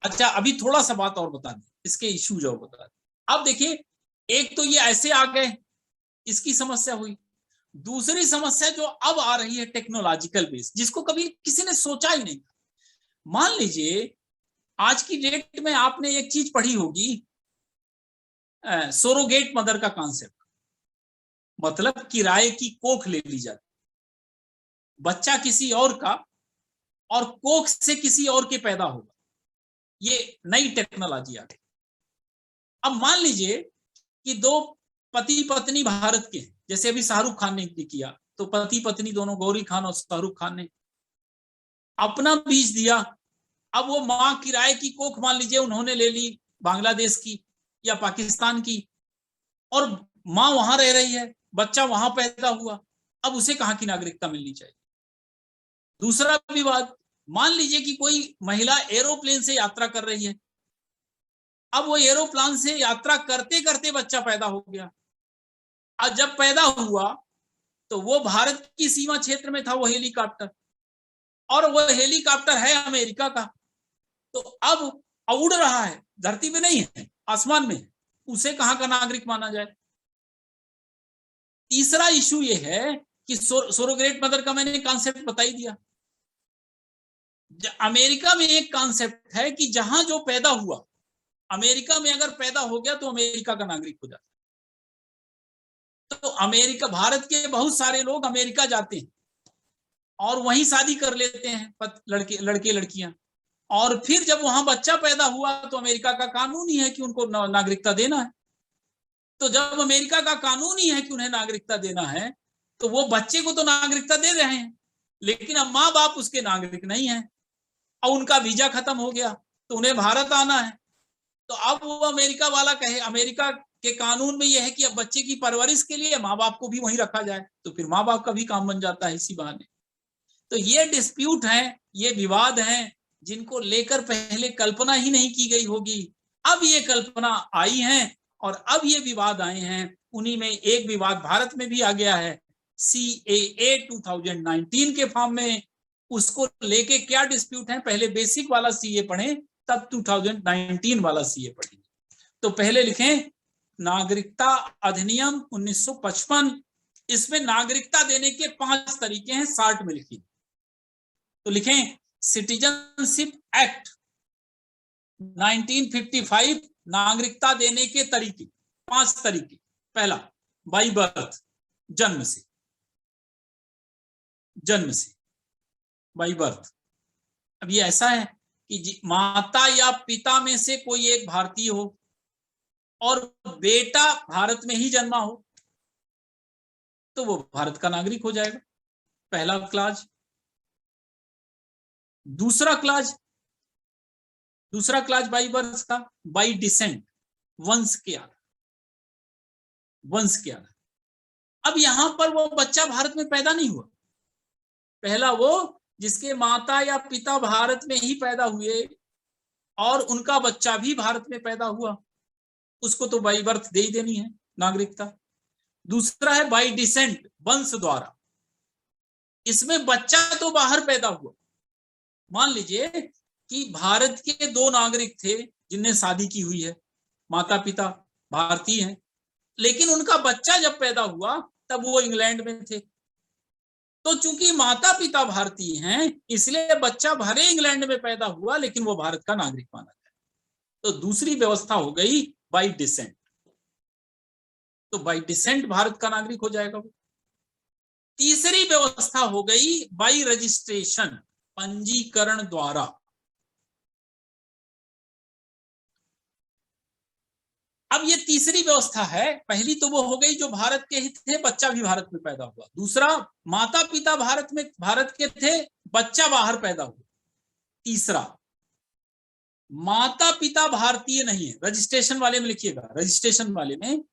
A: अच्छा, अभी थोड़ा सा बात और बता दें, इसके इश्यूज और बता दें। अब देखिए, एक तो ये ऐसे आ गए, इसकी समस्या हुई। दूसरी समस्या जो अब आ रही है टेक्नोलॉजिकल बेस, जिसको कभी किसी ने सोचा ही नहीं। मान लीजिए आज की डेट में आपने एक चीज पढ़ी होगी, सोरोगेट मदर का कॉन्सेप्ट, मतलब किराए की कोख ले ली जाती, बच्चा किसी और का और कोख से किसी और के पैदा होगा। ये नई टेक्नोलॉजी आ गई। अब मान लीजिए कि दो पति पत्नी भारत के हैं, जैसे अभी शाहरुख खान ने किया, तो पति पत्नी दोनों, गौरी खान और शाहरुख खान ने अपना बीज दिया। अब वो माँ किराए की कोख मान लीजिए उन्होंने ले ली बांग्लादेश की या पाकिस्तान की, और माँ वहां रह रही है, बच्चा वहां पैदा हुआ, अब उसे कहाँ की नागरिकता मिलनी चाहिए? दूसरा विवाद, मान लीजिए कि कोई महिला एरोप्लेन से यात्रा कर रही है, अब वो एरोप्लेन से यात्रा करते करते बच्चा पैदा हो गया, और जब पैदा हुआ तो वो भारत की सीमा क्षेत्र में था वो हेलीकॉप्टर, और वो हेलीकॉप्टर है अमेरिका का, तो अब उड़ रहा है, धरती पे नहीं है, आसमान में, उसे कहां का नागरिक माना जाए? तीसरा इशू ये है कि सोरोगेट मदर का मैंने कॉन्सेप्ट बता ही दिया। अमेरिका में एक कॉन्सेप्ट है कि जहां जो पैदा हुआ, अमेरिका में अगर पैदा हो गया तो अमेरिका का नागरिक हो जाता है। तो अमेरिका, भारत के बहुत सारे लोग अमेरिका जाते हैं और वहीं शादी कर लेते हैं, लड़के लड़कियां, और फिर जब वहां बच्चा पैदा हुआ तो अमेरिका का कानून ही है कि उनको नागरिकता देना है। तो जब अमेरिका का कानून ही है कि उन्हें नागरिकता देना है, तो वो बच्चे को तो नागरिकता दे रहे हैं, लेकिन अब माँ बाप उसके नागरिक नहीं है, और उनका वीजा खत्म हो गया तो उन्हें भारत आना है। तो अब वो अमेरिका वाला कहे, अमेरिका के कानून में यह है कि अब बच्चे की परवरिश के लिए माँ बाप को भी वहीं रखा जाए, तो फिर माँ बाप का भी काम बन जाता है इसी बहाने। तो ये डिस्प्यूट हैं, ये विवाद हैं, जिनको लेकर पहले कल्पना ही नहीं की गई होगी, अब ये कल्पना आई है और अब ये विवाद आए हैं। उन्हीं में एक विवाद भारत में भी आ गया है, CAA 2019 के फॉर्म में। उसको लेके क्या डिस्प्यूट है, पहले बेसिक वाला CA पढ़ें, तब 2019 वाला CA पढ़ेंगे। तो पहले लिखें नागरिकता अधिनियम 1955 इसमें नागरिकता देने के 5 तरीके हैं, शॉर्ट में लिखिए। तो लिखें सिटीजनशिप एक्ट 1955, नागरिकता देने के तरीके, 5 तरीके। पहला, बाई बर्थ, जन्म से, बाई बर्थ। अब ये ऐसा है कि माता या पिता में से कोई एक भारतीय हो और बेटा भारत में ही जन्मा हो तो वो भारत का नागरिक हो जाएगा, पहला क्लाज। दूसरा क्लाज बाई बर्थ का, बाई डिसेंट, वंश के आधार। अब यहां पर वो बच्चा भारत में पैदा नहीं हुआ, पहला वो जिसके माता या पिता भारत में ही पैदा हुए और उनका बच्चा भी भारत में पैदा हुआ, उसको तो बाई बर्थ दे ही देनी है नागरिकता। दूसरा है बाई डिसेंट, वंश द्वारा। इसमें बच्चा तो बाहर पैदा हुआ, मान लीजिए कि भारत के 2 नागरिक थे जिनने शादी की हुई है, माता पिता भारतीय हैं, लेकिन उनका बच्चा जब पैदा हुआ तब वो इंग्लैंड में थे। तो चूंकि माता पिता भारतीय हैं इसलिए बच्चा भले इंग्लैंड में पैदा हुआ लेकिन वो भारत का नागरिक माना जाए। तो दूसरी व्यवस्था हो गई बाई डिसेंट, तो बाई डिसेंट भारत का नागरिक हो जाएगा वो। तीसरी व्यवस्था हो गई बाई रजिस्ट्रेशन, पंजीकरण द्वारा। अब ये तीसरी व्यवस्था है, पहली तो वो हो गई जो भारत के ही थे, बच्चा भी भारत में पैदा हुआ। दूसरा, माता पिता भारत के थे, बच्चा बाहर पैदा हुआ। तीसरा, माता पिता भारतीय नहीं है, रजिस्ट्रेशन वाले में लिखिएगा, रजिस्ट्रेशन वाले में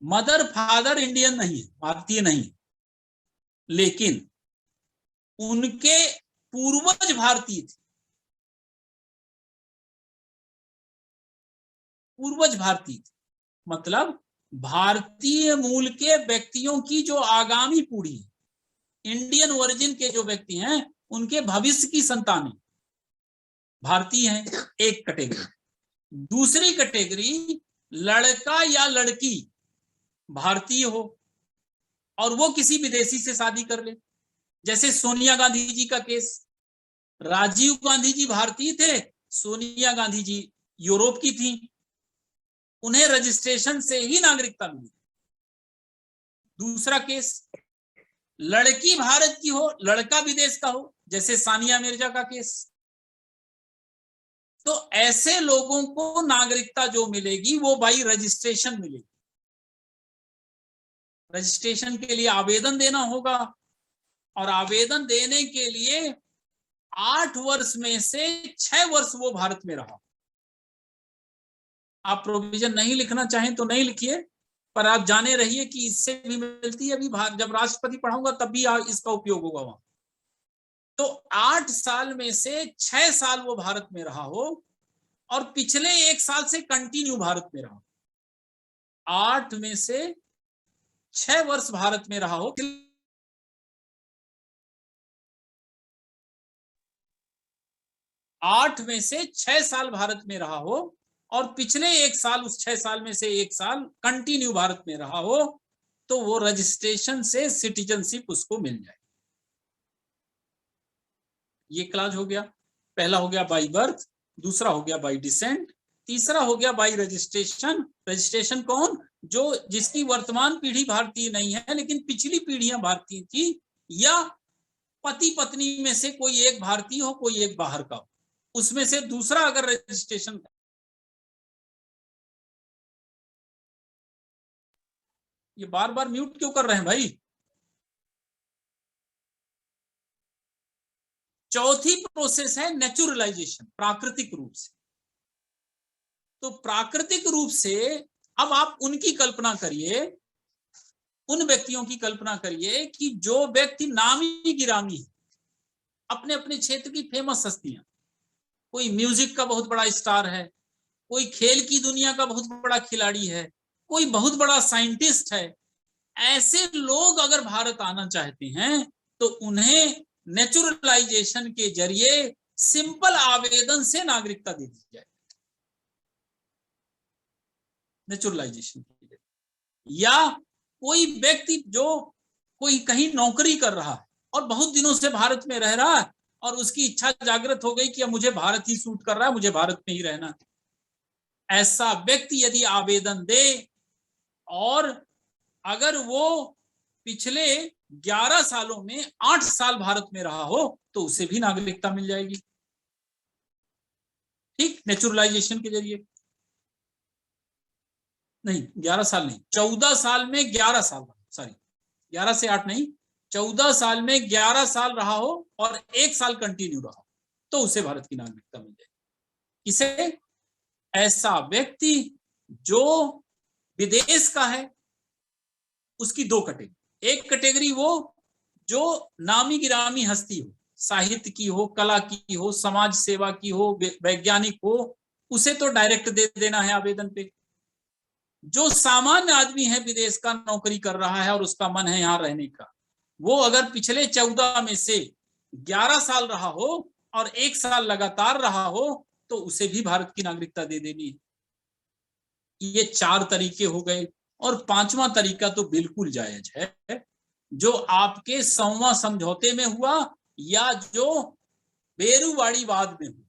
A: मदर फादर इंडियन नहीं है, भारतीय नहीं है, लेकिन उनके पूर्वज भारतीय थे, मतलब भारतीय मूल के व्यक्तियों की जो आगामी पीढ़ी, इंडियन ओरिजिन के जो व्यक्ति हैं उनके भविष्य की संतानें भारतीय हैं, एक कैटेगरी। दूसरी कैटेगरी, लड़का या लड़की भारतीय हो और वो किसी विदेशी से शादी कर ले, जैसे सोनिया गांधी जी का केस। राजीव गांधी जी भारतीय थे, सोनिया गांधी जी यूरोप की थी, उन्हें रजिस्ट्रेशन से ही नागरिकता मिली। दूसरा केस, लड़की भारत की हो, लड़का विदेश का हो, जैसे सानिया मिर्जा का केस। तो ऐसे लोगों को नागरिकता जो मिलेगी वो बाई रजिस्ट्रेशन मिलेगी। रजिस्ट्रेशन के लिए आवेदन देना होगा और आवेदन देने के लिए 8 वर्ष में से 6 वर्ष वो भारत में रहा। आप प्रोविजन नहीं लिखना चाहें तो नहीं लिखिए, पर आप जाने रहिए कि इससे भी मिलती है। अभी जब राष्ट्रपति पढ़ाऊंगा तब भी इसका उपयोग होगा वहां। तो 8 साल में से 6 साल वो भारत में रहा हो और पिछले 1 साल से कंटिन्यू भारत में रहा, 8 में से 6 वर्ष भारत में रहा हो, 8 में से 6 साल भारत में रहा हो और पिछले 1 साल, उस 6 साल में से 1 साल कंटिन्यू भारत में रहा हो, तो वो रजिस्ट्रेशन से सिटीजनशिप उसको मिल जाए। ये क्लास हो गया, पहला हो गया बाई बर्थ, दूसरा हो गया बाई डिसेंट, तीसरा हो गया बाई रजिस्ट्रेशन। रजिस्ट्रेशन कौन? जो जिसकी वर्तमान पीढ़ी भारतीय नहीं है लेकिन पिछली पीढ़ियां भारतीय थी, या पति पत्नी में से कोई एक भारतीय हो, कोई एक बाहर का हो, उसमें से दूसरा अगर रजिस्ट्रेशन। ये बार बार म्यूट क्यों कर रहे हैं भाई? चौथी प्रोसेस है नेचुरलाइजेशन, प्राकृतिक रूप से। तो प्राकृतिक रूप से अब आप उनकी कल्पना करिए, उन व्यक्तियों की कल्पना करिए कि जो व्यक्ति नामी गिरामी है, अपने अपने क्षेत्र की फेमस हस्तियां, कोई म्यूजिक का बहुत बड़ा स्टार है, कोई खेल की दुनिया का बहुत बड़ा खिलाड़ी है, कोई बहुत बड़ा साइंटिस्ट है। ऐसे लोग अगर भारत आना चाहते हैं तो उन्हें नेचुरलाइजेशन के जरिए सिंपल आवेदन से नागरिकता दे दी जाए, नेचुरलाइजेशन के जरिए। या कोई व्यक्ति जो कोई कहीं नौकरी कर रहा है और बहुत दिनों से भारत में रह रहा है और उसकी इच्छा जागृत हो गई कि अब मुझे भारत ही सूट कर रहा है, मुझे भारत में ही रहना है। ऐसा व्यक्ति यदि आवेदन दे और अगर वो पिछले 11 सालों में 8 साल भारत में रहा हो तो उसे भी नागरिकता मिल जाएगी, ठीक, नेचुरलाइजेशन के जरिए। नहीं 11 साल नहीं, 14 साल में 11 साल, सॉरी 11 से 8 नहीं, 14 साल में 11 साल रहा हो और 1 साल कंटिन्यू रहा हो तो उसे भारत की नागरिकता मिल जाएगी। किसे? ऐसा व्यक्ति जो विदेश का है, उसकी दो कैटेगरी। एक कैटेगरी वो जो नामी गिरामी हस्ती हो, साहित्य की हो, कला की हो, समाज सेवा की हो, वैज्ञानिक हो, उसे तो डायरेक्ट दे देना है आवेदन पे। जो सामान्य आदमी है, विदेश का नौकरी कर रहा है और उसका मन है यहाँ रहने का, वो अगर पिछले 14 में से 11 साल रहा हो और 1 साल लगातार रहा हो तो उसे भी भारत की नागरिकता दे देनी है। ये 4 तरीके हो गए। और 5वां तरीका तो बिल्कुल जायज है, जो आपके 100वां समझौते में हुआ या जो बेरूवाड़ीवाद में हुआ,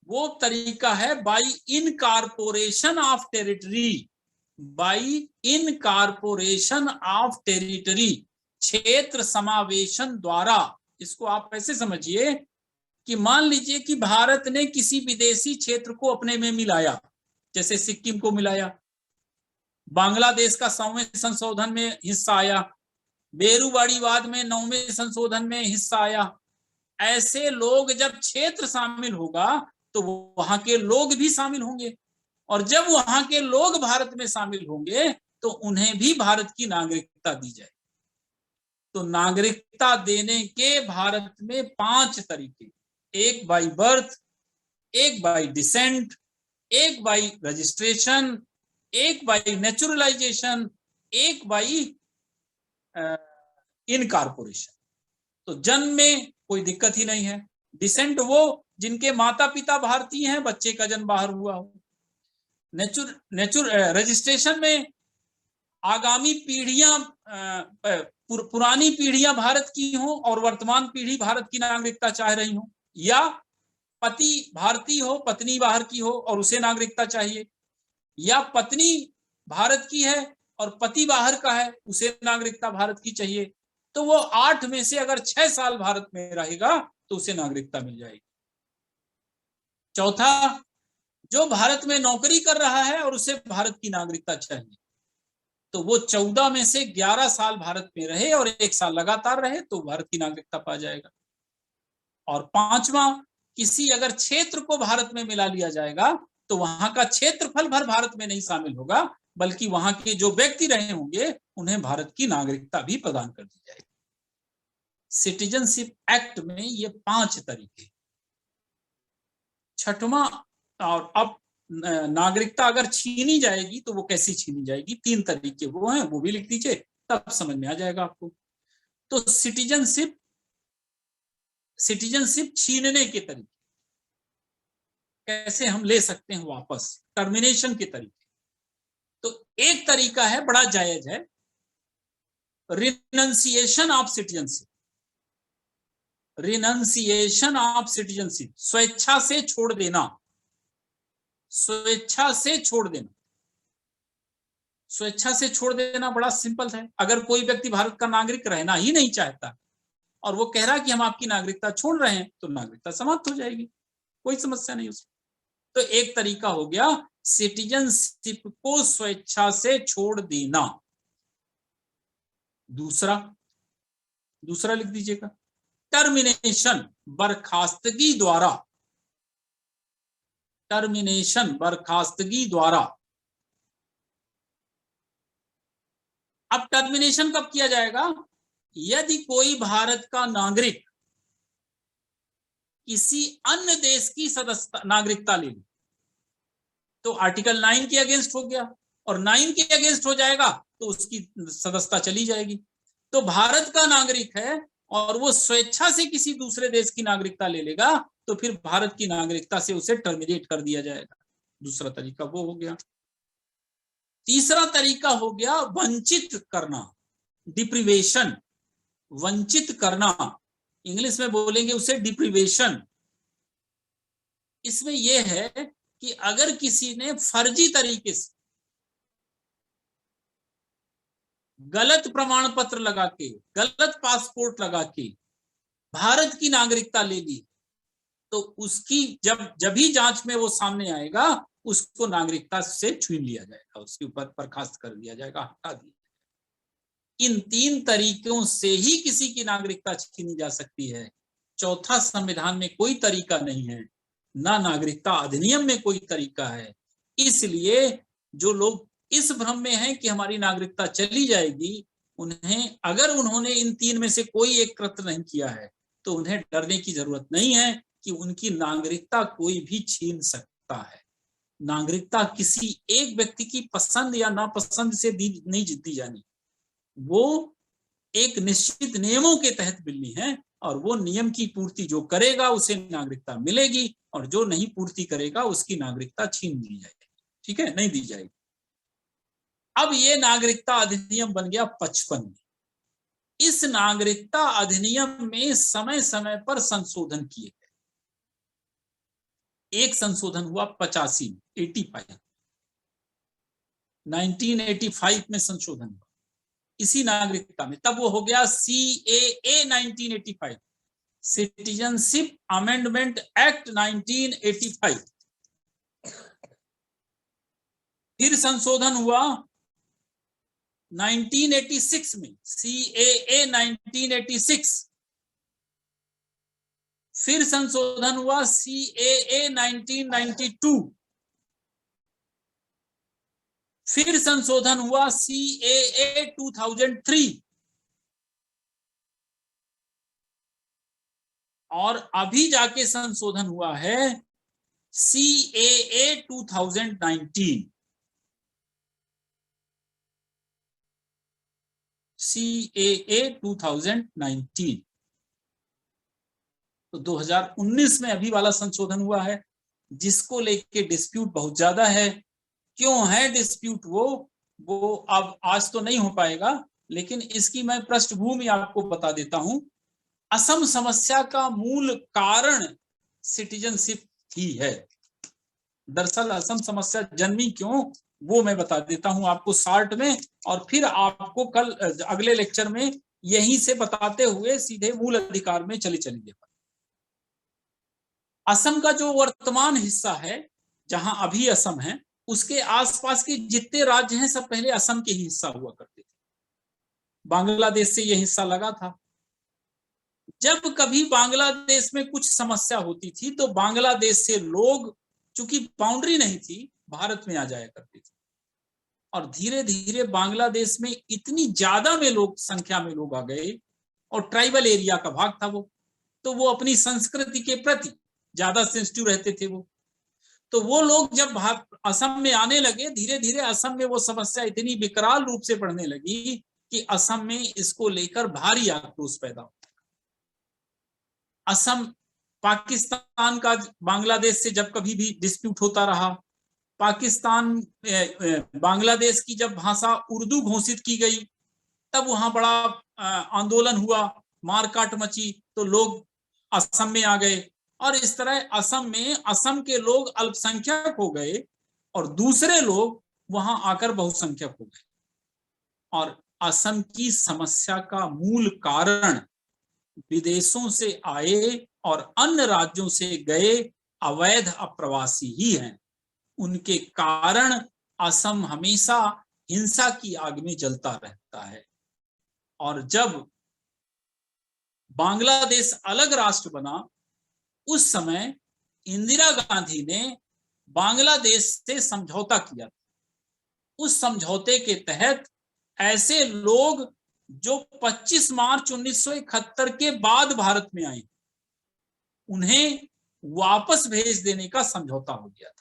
A: वो तरीका है by incorporation of territory. By incorporation of territory, क्षेत्र समावेशन द्वारा। इसको आप ऐसे समझिए कि मान लीजिए कि भारत ने किसी विदेशी क्षेत्र को अपने में मिलाया, जैसे सिक्किम को मिलाया, बांग्लादेश का 100वें संशोधन में हिस्सा आया, बेरूवाड़ीवाद में 9वें संशोधन में हिस्सा आया। ऐसे लोग जब क्षेत्र शामिल होगा तो वहां के लोग भी शामिल होंगे, और जब वहां के लोग भारत में शामिल होंगे तो उन्हें भी भारत की नागरिकता दी जाए। तो नागरिकता देने के भारत में 5 तरीके, एक बाई बर्थ, एक बाई डिसेंट, एक बाई रजिस्ट्रेशन, एक बाई नेचुरलाइजेशन, एक बाई इनकॉर्पोरेशन। तो जन्म में कोई दिक्कत ही नहीं है। डिसेंट वो जिनके माता पिता भारतीय हैं, बच्चे का जन्म बाहर हुआ हो। रजिस्ट्रेशन में आगामी पीढ़ियां, पुरानी पीढ़ियां भारत की हों और वर्तमान पीढ़ी भारत की नागरिकता चाह रही हो, या पति भारतीय हो, पत्नी बाहर की हो और उसे नागरिकता चाहिए, या पत्नी भारत की है और पति बाहर का है, उसे नागरिकता भारत की चाहिए। तो वो 8 में से अगर 6 साल भारत में रहेगा तो उसे नागरिकता मिल जाएगी। चौथा, जो भारत में नौकरी कर रहा है और उसे भारत की नागरिकता चाहिए, तो वो 14 में से 11 साल भारत में रहे और 1 साल लगातार रहे तो भारत की नागरिकता पा जाएगा। और 5वां, किसी अगर क्षेत्र को भारत में मिला लिया जाएगा तो वहां का क्षेत्रफल भर भारत में नहीं शामिल होगा, बल्कि वहां के जो व्यक्ति रहे होंगे उन्हें भारत की नागरिकता भी प्रदान कर दी जाएगी। सिटीजनशिप एक्ट में ये 5 तरीके। 6वां, और अब नागरिकता अगर छीनी जाएगी तो वो कैसी छीनी जाएगी, 3 तरीके वो हैं, वो भी लिख दीजिए, तब समझ में आ जाएगा आपको। तो सिटीजनशिप छीनने के तरीके कैसे हम ले सकते हैं वापस, टर्मिनेशन के तरीके। तो एक तरीका है, बड़ा जायज है, renunciation of citizenship. Renunciation of citizenship, स्वेच्छा से छोड़ देना। स्वेच्छा से छोड़ देना, स्वेच्छा से छोड़ देना बड़ा सिंपल है। अगर कोई व्यक्ति भारत का नागरिक रहना ही नहीं चाहता और वो कह रहा है कि हम आपकी नागरिकता छोड़ रहे हैं, तो नागरिकता समाप्त हो जाएगी, कोई समस्या नहीं उसमें। तो एक तरीका हो गया सिटीजनशिप को स्वेच्छा से छोड़ देना। दूसरा लिख दीजिएगा, टर्मिनेशन, बर्खास्तगी द्वारा। टर्मिनेशन, बर्खास्तगी द्वारा। अब टर्मिनेशन कब किया जाएगा? यदि कोई भारत का नागरिक किसी अन्य देश की सदस्यता नागरिकता ले ली तो आर्टिकल 9 के अगेंस्ट हो गया, और 9 के अगेंस्ट हो जाएगा तो उसकी सदस्यता चली जाएगी। तो भारत का नागरिक है और वो स्वेच्छा से किसी दूसरे देश की नागरिकता ले लेगा तो फिर भारत की नागरिकता से उसे टर्मिनेट कर दिया जाएगा। दूसरा तरीका वो हो गया। तीसरा तरीका हो गया वंचित करना। डिप्रीवेशन, वंचित करना, इंग्लिश में बोलेंगे उसे डिप्रीवेशन। इसमें यह है कि अगर किसी ने फर्जी तरीके से गलत प्रमाण पत्र लगा के, गलत पासपोर्ट लगा के भारत की नागरिकता ले ली, तो उसकी जब ही जांच में वो सामने आएगा, उसको नागरिकता से छीन लिया जाएगा, उसके ऊपर बर्खास्त कर दिया जाएगा, हटा दिया। इन 3 तरीकों से ही किसी की नागरिकता छीनी जा सकती है। चौथा संविधान में कोई तरीका नहीं है, ना नागरिकता अधिनियम में कोई तरीका है। इसलिए जो लोग इस भ्रम में हैं कि हमारी नागरिकता चली जाएगी, उन्हें, अगर उन्होंने इन 3 में से कोई एक कृत्य नहीं किया है, तो उन्हें डरने की जरूरत नहीं है कि उनकी नागरिकता कोई भी छीन सकता है। नागरिकता किसी एक व्यक्ति की पसंद या नापसंद से नहीं दी जानी, वो एक निश्चित नियमों के तहत मिलनी है, और वो नियम की पूर्ति जो करेगा उसे नागरिकता मिलेगी, और जो नहीं पूर्ति करेगा उसकी नागरिकता छीन ली जाएगी। ठीक है, नहीं दी जाएगी। अब ये नागरिकता अधिनियम बन गया 55 में। इस नागरिकता अधिनियम में समय समय पर संशोधन किए गए। एक संशोधन हुआ 85 में, 1985 में संशोधन हुआ इसी नागरिकता में। तब वो हो गया CAA 1985, सिटीजनशिप अमेंडमेंट एक्ट 1985। फिर संशोधन हुआ 1986 में, CAA 1986। फिर संशोधन हुआ CAA 1992। फिर संशोधन हुआ CAA 2003। और अभी जाके संशोधन हुआ है CAA 2019। CAA 2019। तो 2019 में अभी वाला संशोधन हुआ है, जिसको लेके डिस्प्यूट बहुत ज्यादा है। क्यों है डिस्प्यूट? वो अब आज तो नहीं हो पाएगा, लेकिन इसकी मैं पृष्ठभूमि आपको बता देता हूं। असम समस्या का मूल कारण सिटीजनशिप ही है। दरअसल असम समस्या जन्मी क्यों, वो मैं बता देता हूं आपको शॉर्ट में, और फिर आपको कल अगले लेक्चर में यहीं से बताते हुए सीधे मूल अधिकार में चले चलेंगे। असम का जो वर्तमान हिस्सा है, जहां अभी असम है, उसके आसपास के जितने राज्य हैं सब पहले असम के ही हिस्सा हुआ करते थे। बांग्लादेश से यह हिस्सा लगा था। जब कभी बांग्लादेश में कुछ समस्या होती थी तो बांग्लादेश से लोग, चूंकि बाउंड्री नहीं थी, भारत में आ जाया करते थे। और धीरे धीरे बांग्लादेश में इतनी ज्यादा में लोग, संख्या में लोग आ गए, और ट्राइबल एरिया का भाग था वो, तो वो अपनी संस्कृति के प्रति ज्यादा सेंसिटिव रहते थे वो। तो वो लोग जब असम में आने लगे, धीरे धीरे असम में वो समस्या इतनी विकराल रूप से बढ़ने लगी कि असम में इसको लेकर भारी आक्रोश पैदा हुआ। असम, पाकिस्तान का बांग्लादेश से जब कभी भी डिस्प्यूट होता रहा, पाकिस्तान बांग्लादेश की जब भाषा उर्दू घोषित की गई, तब वहां बड़ा आंदोलन हुआ, मारकाट मची, तो लोग असम में आ गए। और इस तरह असम में असम के लोग अल्पसंख्यक हो गए और दूसरे लोग वहां आकर बहुसंख्यक हो गए। और असम की समस्या का मूल कारण विदेशों से आए और अन्य राज्यों से गए अवैध अप्रवासी ही हैं। उनके कारण असम हमेशा हिंसा की आग में जलता रहता है। और जब बांग्लादेश अलग राष्ट्र बना, उस समय इंदिरा गांधी ने बांग्लादेश से समझौता किया था। उस समझौते के तहत ऐसे लोग जो 25 मार्च 1971 के बाद भारत में आए, उन्हें वापस भेज देने का समझौता हो गया था।